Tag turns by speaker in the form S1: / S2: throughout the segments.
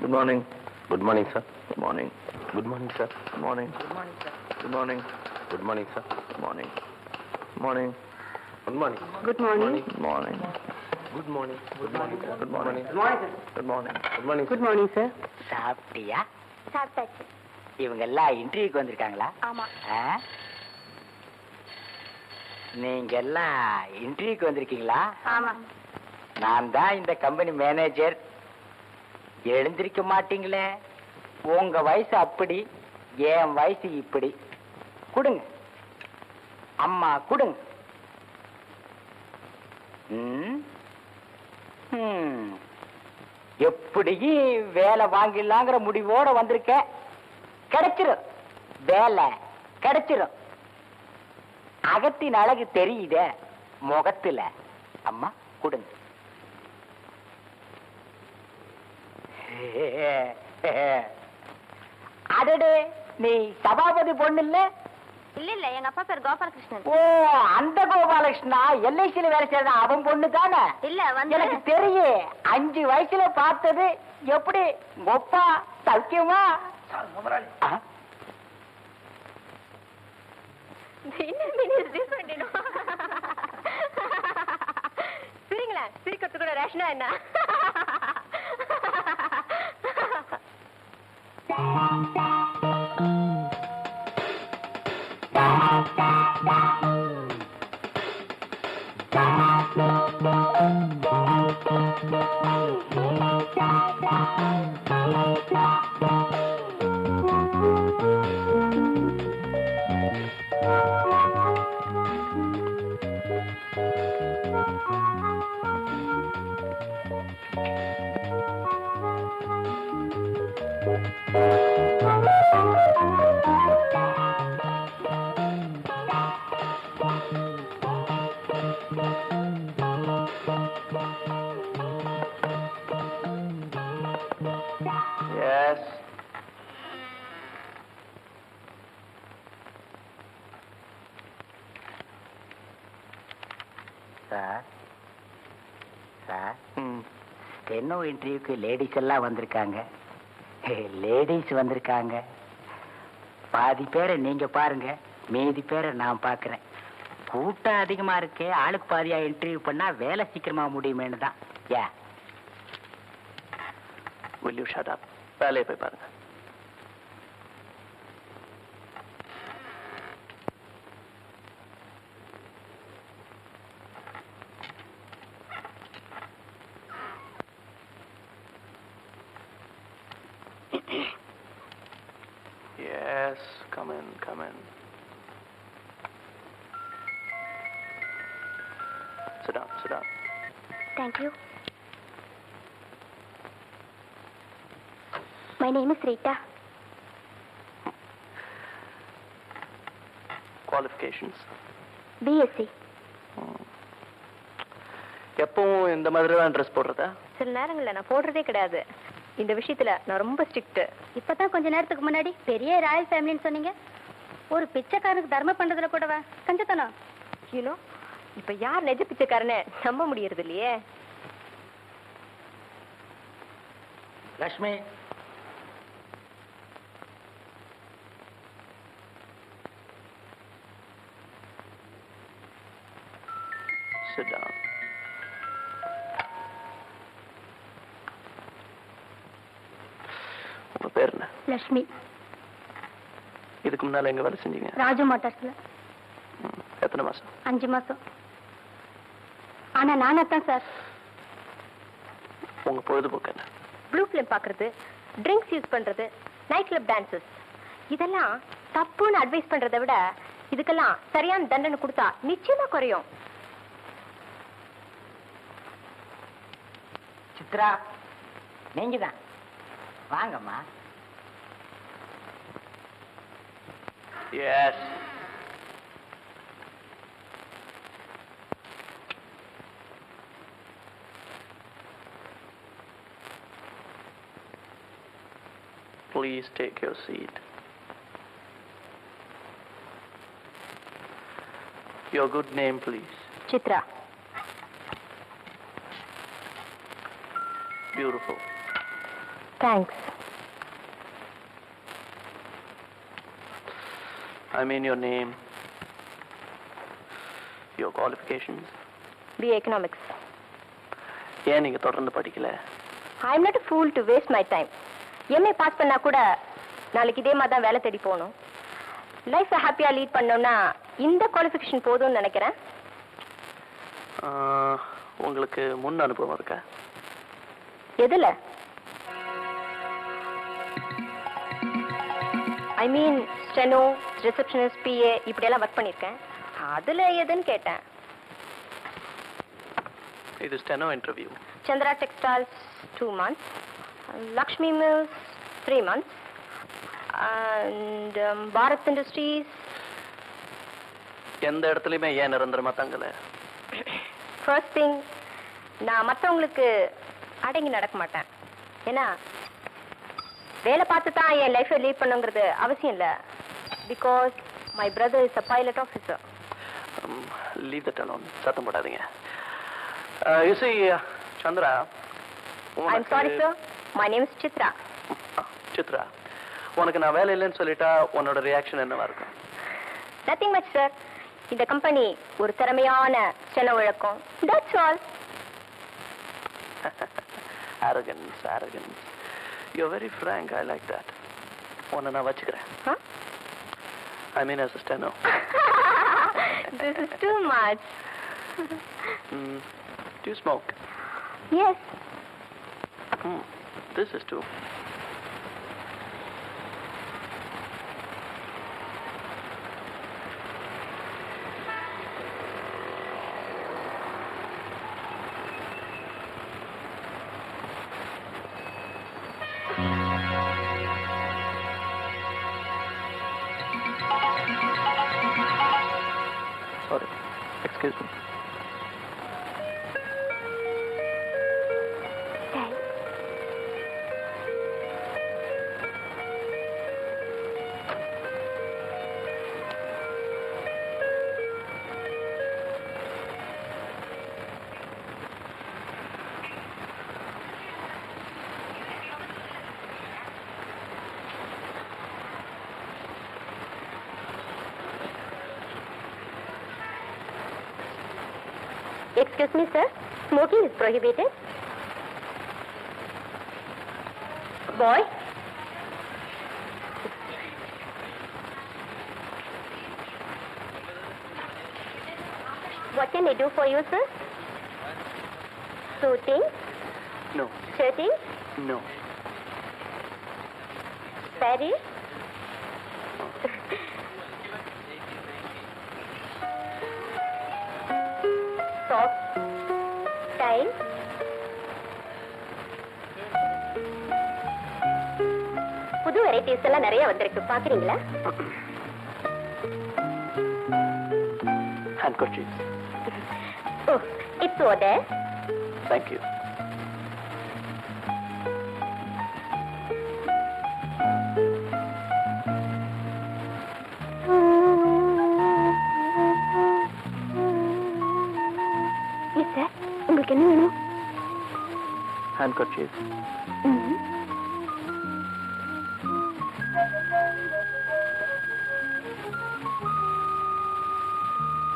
S1: Good morning.
S2: Good morning, sir.
S1: Good morning.
S2: Good morning, sir.
S1: Good morning.
S3: Good morning, sir.
S1: Good morning.
S2: Good morning, sir.
S1: Good morning. Good morning.
S2: Good morning.
S3: Good morning.
S1: Good morning.
S2: Good morning. Good morning, sir.
S1: Good morning.
S3: Good morning, sir.
S1: Good morning.
S2: Good morning.
S3: Good morning, sir.
S4: சாப்பிட்டியா?
S5: சாப்பிட்டாச்சு.
S4: இவங்க எல்லாம் இன்டர்வியூக்கு வந்திருக்காங்களா?
S5: ஆமா.
S4: நீங்க எல்லாம் இன்டர்வியூக்கு வந்திருக்கீங்களா?
S5: ஆமா.
S4: நான் தான் இந்த கம்பெனி மேனேஜர். எழுந்திருக்க மாட்டீங்களே. உங்க வயசு அப்படி, என் வயசு இப்படி. கொடுங்க அம்மா, கொடுங்க. எப்படியும் வேலை வாங்கிடலாங்கிற முடிவோட வந்திருக்க. கிடைச்சிரும், வேலை கிடைச்சிரும். அகத்தின் அழகு தெரியுதே முகத்துல. அம்மா கொடுங்க. அடடே, நீ சபாபதி பொண்ணு இல்ல?
S5: இல்ல இல்ல, எங்க அப்பா பேர் கோபாலகிருஷ்ணன்.
S4: ஓ, அந்த கோபாலகிருஷ்ணா எல்ஐசியில வேலை செய்யற அவன் பொண்ணு தானே?
S5: இல்ல வந்து
S4: எனக்கு தெரியும். 5 வயசுல பார்த்தது. எப்படி கொப்பா சௌக்கியமா?
S5: சரிங்களா, சிரிக்கிறதுக்கு கூட ரேஷனா என்ன?
S1: Yes.
S4: சார், சார், ஸ்டெனோ இன்டர்வியூக்கு லேடிஸ் எல்லாம் வந்திருக்காங்க. லேடிஸ் வந்திருக்காங்க. பாதி பேரை நீங்க பாருங்க, மீதி பேரை நான் பாக்குறேன். கூட்டம் அதிகமா இருக்கு. ஆளுக்கு பாதியா இன்டர்வியூ பண்ணா வேலை சீக்கிரமா முடியுமேனு தான். யா,
S1: Will you shut up? வேலையை போய் பாருங்க. Yes, come in, come in. Sit down, sit down.
S5: Thank you. My name is Rita.
S1: Qualifications?
S5: BSc.
S1: எப்பவும் இந்த மாதிரி தான் ட்ரெஸ் போடுறதா?
S5: சில நேரங்களில் நான் போடுறதே கிடையாது. இந்த விஷயத்துல நான் ரொம்ப ஸ்ட்ரிக்ட். இப்பதான் கொஞ்ச நேரத்துக்கு முன்னாடி பெரிய ராயல் ஃபேமிலின்னு சொன்னீங்க. ஒரு பிச்சைக்காரனுக்கு தர்மம் பண்றதுல கூடவா கஞ்சத்தனம்? யூனோ, இப்ப யார் நெஜ பிச்சைக்காரனை நம்ப முடியறது இல்லையே.
S4: Lakshmi,
S1: Sit down. உங்க பேர் என்ன?
S5: லட்சுமி.
S1: இதுக்கு முன்னால எங்க வேலை செஞ்சீங்க?
S5: ராஜு மோட்டார்ஸ்ல.
S1: எத்தனை மாசம்?
S5: 5 மாசம். ஆனா நானா தான் சார்.
S1: உங்க பொழுதுபோக்கு என்ன?
S5: ப்ளூ ஃபிலிம் பாக்குறது, ட்ரிங்க்ஸ் யூஸ் பண்றது, நைட் கிளப் டான்சஸ். இதெல்லாம் தப்புன்னு அட்வைஸ் பண்றதை விட இதுக்கெல்லாம் சரியான தண்டனை கொடுத்தா நிச்சயமா குறையும்.
S4: சித்ரா, நீங்க தான் வாங்கம்மா.
S1: Yes. Please take your seat. Your good name, please.
S5: Chitra.
S1: Beautiful.
S5: Thanks.
S1: I mean your name, your qualifications.
S5: BA Economics.
S1: ஏன் நீங்க தொடர்ந்து படிக்கல?
S5: I am not a fool to waste my time. MA pass பண்ணா கூட நாளைக்கு இதே மாதிரி தான் வேலை தேடி போகணும். லைஃப்பை ஹாப்பியாக லீட் பண்ணோம்னா இந்த குவாலிஃபிகேஷன் போதும்னு நினைக்கிறேன்.
S1: உங்களுக்கு முன் அனுபவம் இருக்கா?
S5: எதில்? ஐ மீன் ஸ்டெனோ, ரிசப்ஷனிஸ்ட், PA இப்படியெல்லாம் ஒர்க் பண்ணியிருக்கேன். அதில் எதுன்னு கேட்டேன்.
S1: இது steno interview.
S5: Chandra textiles 2 months, Lakshmi mills 3 months, and Bharat industries.
S1: எந்த இடத்துலையுமே ஏன் நிரந்தரமா தங்கல?
S5: ஃபர்ஸ்ட் திங், நான் மற்றவங்களுக்கு அடங்கி நடக்க மாட்டேன். ஏன்னா வேலை பார்த்து தான் என் லைஃப்பை லீட் பண்ணுங்கிறது அவசியம் இல்லை. Because my brother is a pilot officer.
S1: Leave that alone. சத்தம் போடாதீங்க. You see, Chandra.
S5: I'm sorry, sir. My name is Chitra.
S1: Chitra, உனக்கு நான் வேலை இல்லைன்னு சொல்லிட்டா உன்னோட ரியாக்ஷன் என்னவா இருக்கும்?
S5: Nothing much, sir. இந்த கம்பெனி ஒரு திறமையான சென வழக்கம். That's all.
S1: Arrogance. You're very frank. I like that. உன்னை நான் வச்சுக்கிறேன்.
S5: Huh?
S1: I mean as a steno.
S5: This is too much.
S1: Do you smoke?
S5: Yes.
S1: This is too. Sorry. Excuse me.
S5: Excuse me, sir. Smoking is prohibited. Boy. What can I do for you, sir? Suiting?
S1: No.
S5: Shirting?
S1: No.
S5: Paris? Soft time. புது varieties எல்லாம் நிறைய வந்திருக்கு, பாக்குறீங்களா?
S1: Handkerchief.
S5: Oh, it's over there.
S1: Thank you.
S5: Yes, sir. உங்களுக்கு என்ன வேணும்?
S1: Handkerchief.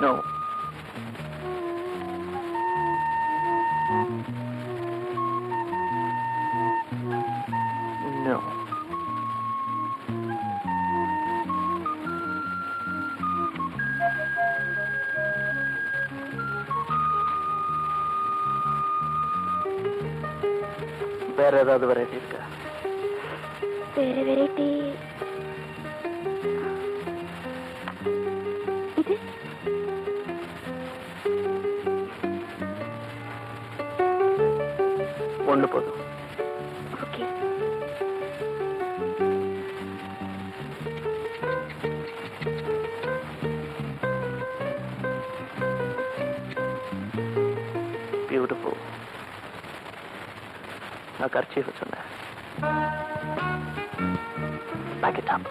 S1: No. No. வேற ஏதாவது வெரைட்டி இருக்கா?
S5: வேற வெரைட்டி இது
S1: ஒண்ணு போதும்.
S5: ஓகே.
S1: பியூட்டிஃபுல். நான் கர்ச்சீஃப் சொன்னேன். Back it up.